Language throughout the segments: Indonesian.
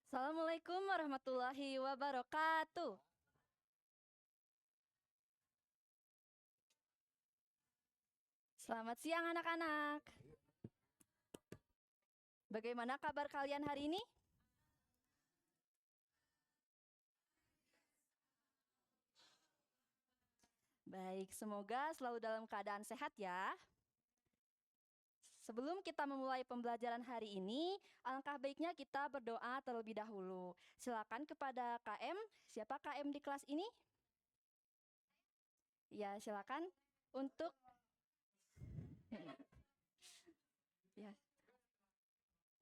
Assalamualaikum warahmatullahi wabarakatuh. Selamat siang anak-anak. Bagaimana kabar kalian hari ini? Baik, semoga selalu dalam keadaan sehat ya. Sebelum kita memulai pembelajaran hari ini, alangkah baiknya kita berdoa terlebih dahulu. Silakan kepada KM. Siapa KM di kelas ini? Ya, silakan untuk ya.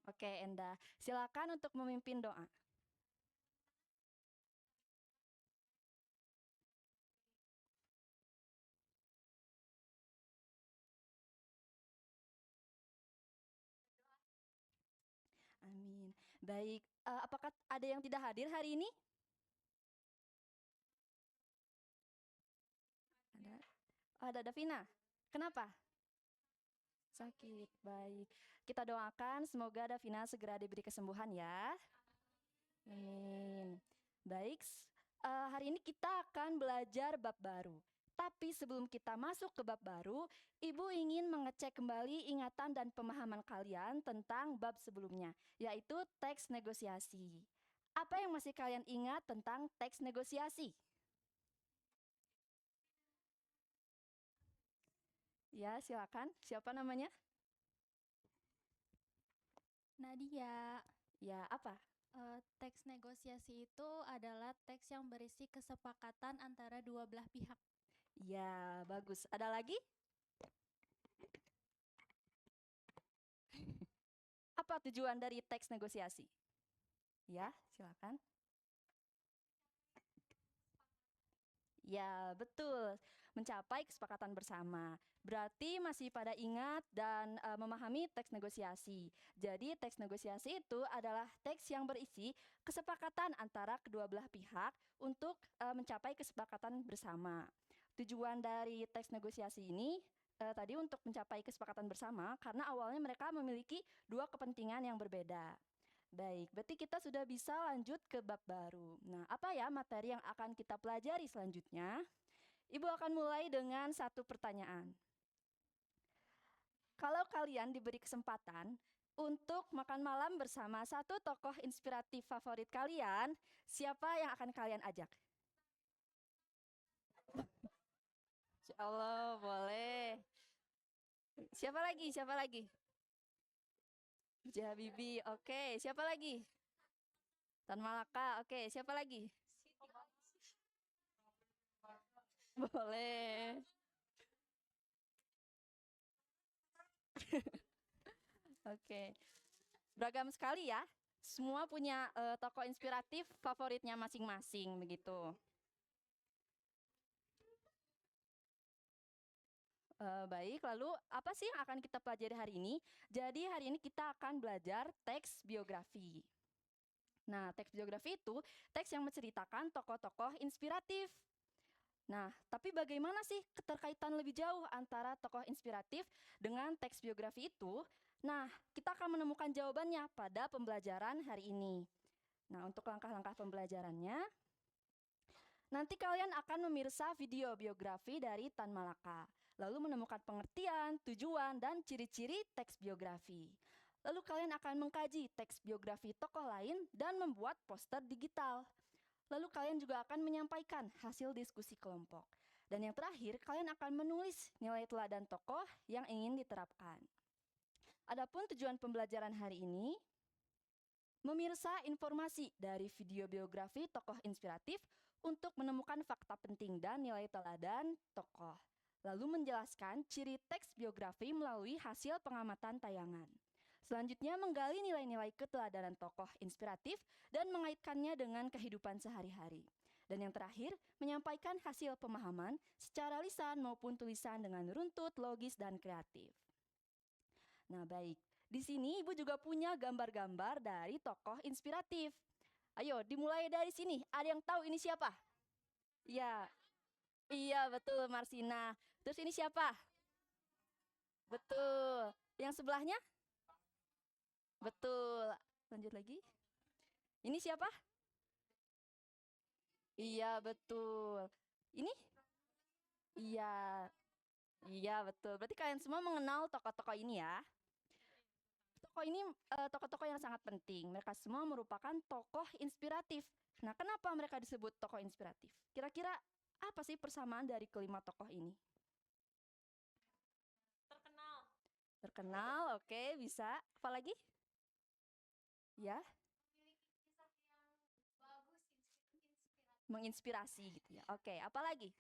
Oke, Enda. Silakan untuk memimpin doa. Amin. Baik, apakah ada yang tidak hadir hari ini? Ada. Oh, ada Davina. Kenapa? Sakit. Baik. Kita doakan semoga Davina segera diberi kesembuhan ya. Amin. Baik, hari ini kita akan belajar bab baru. Tapi sebelum kita masuk ke bab baru, Ibu ingin mengecek kembali ingatan dan pemahaman kalian tentang bab sebelumnya, yaitu teks negosiasi. Apa yang masih kalian ingat tentang teks negosiasi? Ya, silakan. Siapa namanya? Nadia, Ya, apa? teks negosiasi itu adalah teks yang berisi kesepakatan antara dua belah pihak. Ya, bagus. Ada lagi? Apa tujuan dari teks negosiasi? Ya, silakan. Ya, betul. Mencapai kesepakatan bersama. Berarti masih pada ingat dan memahami teks negosiasi. Jadi, teks negosiasi itu adalah teks yang berisi kesepakatan antara kedua belah pihak untuk mencapai kesepakatan bersama. Tujuan dari teks negosiasi ini tadi untuk mencapai kesepakatan bersama karena awalnya mereka memiliki dua kepentingan yang berbeda. Baik, berarti kita sudah bisa lanjut ke bab baru. Nah, apa ya materi yang akan kita pelajari selanjutnya? Ibu akan mulai dengan satu pertanyaan. Kalau kalian diberi kesempatan untuk makan malam bersama satu tokoh inspiratif favorit kalian, siapa yang akan kalian ajak? Insya Allah, boleh. Siapa lagi? Siapa lagi? B.J. Habibie, oke. Siapa lagi? Tan Malaka, oke. Siapa lagi? Boleh. Oke. Beragam sekali ya. Semua punya tokoh inspiratif favoritnya masing-masing begitu. Baik, lalu apa sih yang akan kita pelajari hari ini? Jadi hari ini kita akan belajar teks biografi. Nah, teks biografi itu teks yang menceritakan tokoh-tokoh inspiratif. Nah, tapi bagaimana sih keterkaitan lebih jauh antara tokoh inspiratif dengan teks biografi itu? Nah, kita akan menemukan jawabannya pada pembelajaran hari ini. Nah, untuk langkah-langkah pembelajarannya, nanti kalian akan memirsa video biografi dari Tan Malaka, lalu menemukan pengertian, tujuan, dan ciri-ciri teks biografi. Lalu kalian akan mengkaji teks biografi tokoh lain dan membuat poster digital. Lalu kalian juga akan menyampaikan hasil diskusi kelompok. Dan yang terakhir, kalian akan menulis nilai teladan tokoh yang ingin diterapkan. Adapun tujuan pembelajaran hari ini, memirsa informasi dari video biografi tokoh inspiratif untuk menemukan fakta penting dan nilai teladan tokoh. Lalu menjelaskan ciri teks biografi melalui hasil pengamatan tayangan. Selanjutnya menggali nilai-nilai keteladanan tokoh inspiratif dan mengaitkannya dengan kehidupan sehari-hari. Dan yang terakhir, menyampaikan hasil pemahaman secara lisan maupun tulisan dengan runtut, logis, dan kreatif. Nah, baik. Di sini Ibu juga punya gambar-gambar dari tokoh inspiratif. Ayo, dimulai dari sini. Ada yang tahu ini siapa? Ya, iya betul Marsina. Terus ini siapa? Betul. Yang sebelahnya? Betul. Lanjut lagi. Ini siapa? Iya, betul. Ini? Iya. Iya, betul. Berarti kalian semua mengenal tokoh-tokoh ini ya. Tokoh ini tokoh-tokoh yang sangat penting. Mereka semua merupakan tokoh inspiratif. Nah, kenapa mereka disebut tokoh inspiratif? Kira-kira apa sih persamaan dari kelima tokoh ini? Terkenal. Terkenal, oke, bisa. Apa lagi? Ya, menginspirasi gitu ya. Oke, apa lagi?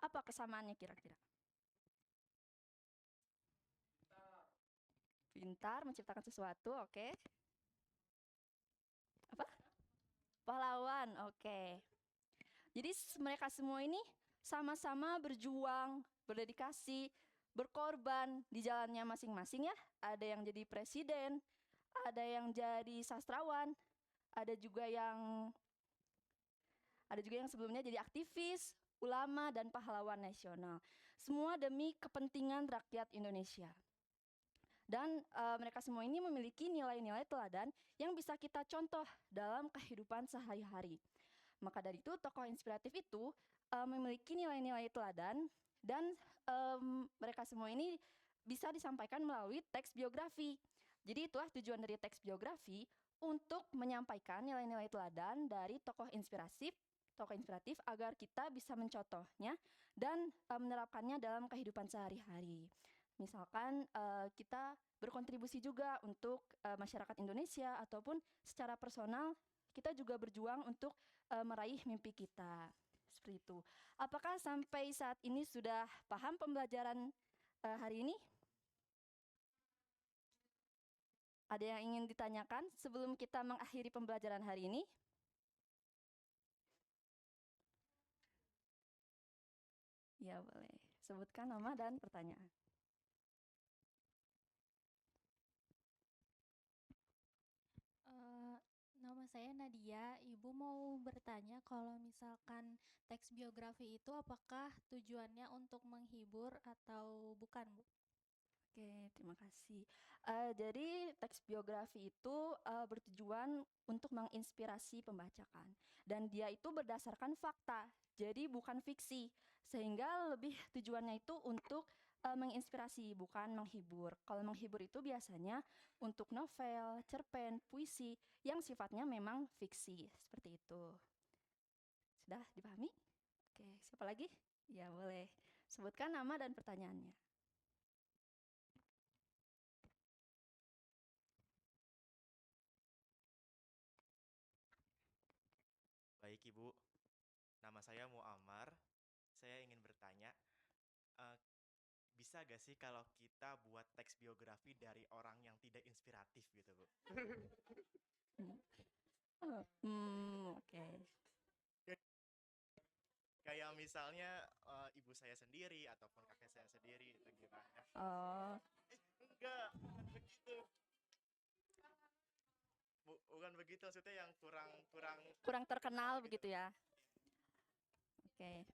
Apa kesamaannya kira-kira? Pintar, menciptakan sesuatu, oke. Apa? Pahlawan, oke. Jadi mereka semua ini sama-sama berjuang, berdedikasi, berkorban di jalannya masing-masing ya. Ada yang jadi presiden, ada yang jadi sastrawan, ada juga yang sebelumnya jadi aktivis, ulama dan pahlawan nasional. Semua demi kepentingan rakyat Indonesia. Dan mereka semua ini memiliki nilai-nilai teladan yang bisa kita contoh dalam kehidupan sehari-hari. Maka dari itu tokoh inspiratif itu memiliki nilai-nilai teladan dan mereka semua ini bisa disampaikan melalui teks biografi. Jadi itulah tujuan dari teks biografi untuk menyampaikan nilai-nilai teladan dari tokoh inspiratif agar kita bisa mencontohnya dan menerapkannya dalam kehidupan sehari-hari. Misalkan kita berkontribusi juga untuk masyarakat Indonesia ataupun secara personal kita juga berjuang untuk meraih mimpi kita. Seperti itu. Apakah sampai saat ini sudah paham pembelajaran hari ini? Ada yang ingin ditanyakan sebelum kita mengakhiri pembelajaran hari ini? Ya, boleh. Sebutkan nama dan pertanyaan. Nama saya Nadia. Ibu mau bertanya kalau misalkan teks biografi itu apakah tujuannya untuk menghibur atau bukan, Bu? Oke, terima kasih. Jadi teks biografi itu bertujuan untuk menginspirasi pembaca kan, dan dia itu berdasarkan fakta, jadi bukan fiksi, sehingga lebih tujuannya itu untuk menginspirasi, bukan menghibur. Kalau menghibur itu biasanya untuk novel, cerpen, puisi yang sifatnya memang fiksi, seperti itu. Sudah dipahami? Oke, siapa lagi? Ya, boleh. Sebutkan nama dan pertanyaannya. Baik Ibu, nama saya Muammar. Saya ingin bertanya, eh, bisa gak sih kalau kita buat teks biografi dari orang yang tidak inspiratif gitu Bu? Oke. Kayak misalnya ibu saya sendiri ataupun kakek saya sendiri itu gimana? Oh, Enggak, bukan begitu. Bukan begitu, maksudnya yang kurang terkenal begitu ya. Oke.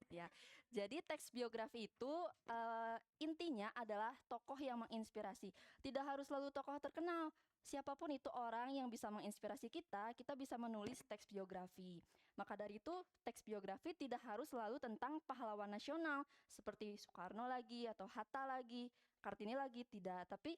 Ya. Jadi teks biografi itu intinya adalah tokoh yang menginspirasi. Tidak harus selalu tokoh terkenal. Siapapun itu orang yang bisa menginspirasi kita, kita bisa menulis teks biografi. Maka dari itu, teks biografi tidak harus selalu tentang pahlawan nasional seperti Soekarno lagi atau Hatta lagi, Kartini lagi, tidak. Tapi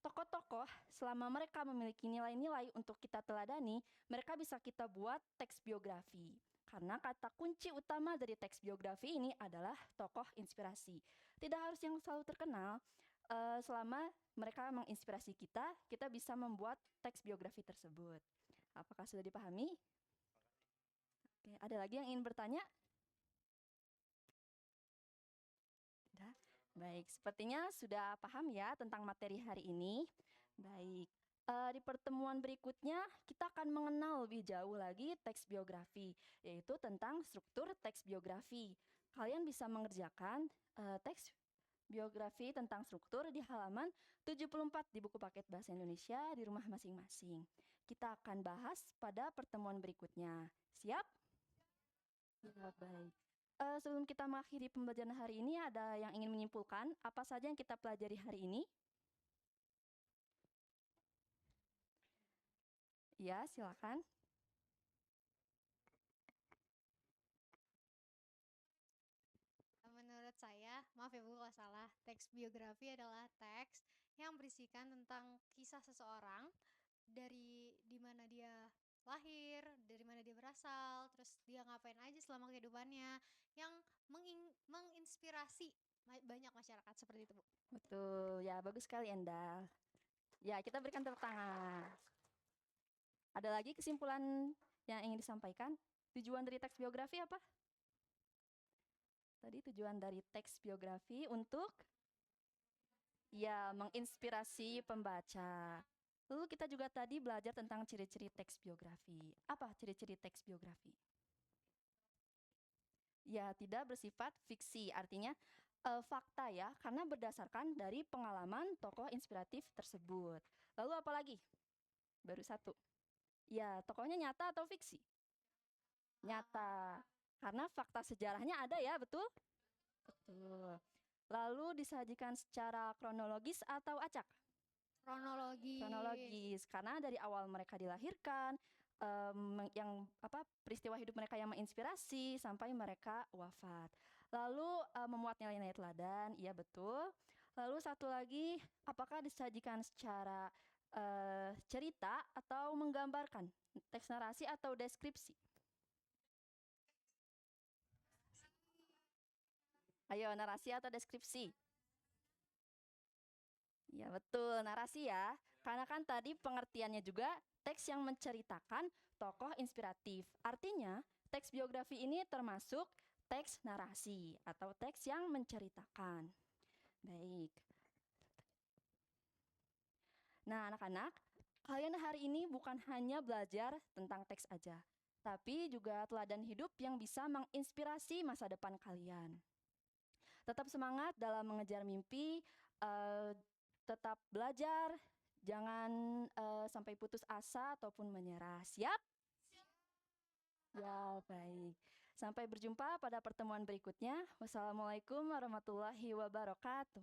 tokoh-tokoh selama mereka memiliki nilai-nilai untuk kita teladani, mereka bisa kita buat teks biografi. Karena kata kunci utama dari teks biografi ini adalah tokoh inspirasi. Tidak harus yang selalu terkenal, selama mereka menginspirasi kita, kita bisa membuat teks biografi tersebut. Apakah sudah dipahami? Oke, ada lagi yang ingin bertanya? Sudah? Baik, sepertinya sudah paham ya tentang materi hari ini. Baik, di pertemuan berikutnya kita akan mengenal lebih jauh lagi teks biografi, yaitu tentang struktur teks biografi. Kalian bisa mengerjakan teks biografi tentang struktur di halaman 74 di buku paket Bahasa Indonesia di rumah masing-masing. Kita akan bahas pada pertemuan berikutnya. Siap? Ya, baik. Sebelum kita mengakhiri pembelajaran hari ini, ada yang ingin menyimpulkan apa saja yang kita pelajari hari ini? Ya, silakan. Menurut saya, maaf ya Bu kalau salah, teks biografi adalah teks yang berisikan tentang kisah seseorang dari di mana dia lahir, dari mana dia berasal, terus dia ngapain aja selama kehidupannya yang menginspirasi banyak masyarakat seperti itu, Bu. Betul, ya bagus sekali Endal. Ya, kita berikan tepuk tangan. Ada lagi kesimpulan yang ingin disampaikan? Tujuan dari teks biografi apa? Tadi tujuan dari teks biografi untuk ya menginspirasi pembaca. Lalu kita juga tadi belajar tentang ciri-ciri teks biografi. Apa ciri-ciri teks biografi? Ya, tidak bersifat fiksi, artinya fakta ya, karena berdasarkan dari pengalaman tokoh inspiratif tersebut. Lalu apa lagi? Baru satu. Ya, tokohnya nyata atau fiksi? Nyata. Karena fakta sejarahnya ada ya, betul? Betul. Lalu disajikan secara kronologis atau acak? Kronologis, karena dari awal mereka dilahirkan, yang peristiwa hidup mereka yang menginspirasi sampai mereka wafat. Lalu memuat nilai-nilai teladan, iya betul. Lalu satu lagi, apakah disajikan secara cerita atau menggambarkan, teks narasi atau deskripsi? Ayo, narasi atau deskripsi? Ya betul, narasi ya. Karena kan tadi pengertiannya juga teks yang menceritakan tokoh inspiratif. Artinya, teks biografi ini termasuk teks narasi atau teks yang menceritakan. Baik. Nah, anak-anak, kalian hari ini bukan hanya belajar tentang teks aja, tapi juga teladan hidup yang bisa menginspirasi masa depan kalian. Tetap semangat dalam mengejar mimpi, tetap belajar, jangan sampai putus asa ataupun menyerah. Siap? Ya, baik. Sampai berjumpa pada pertemuan berikutnya. Wassalamualaikum warahmatullahi wabarakatuh.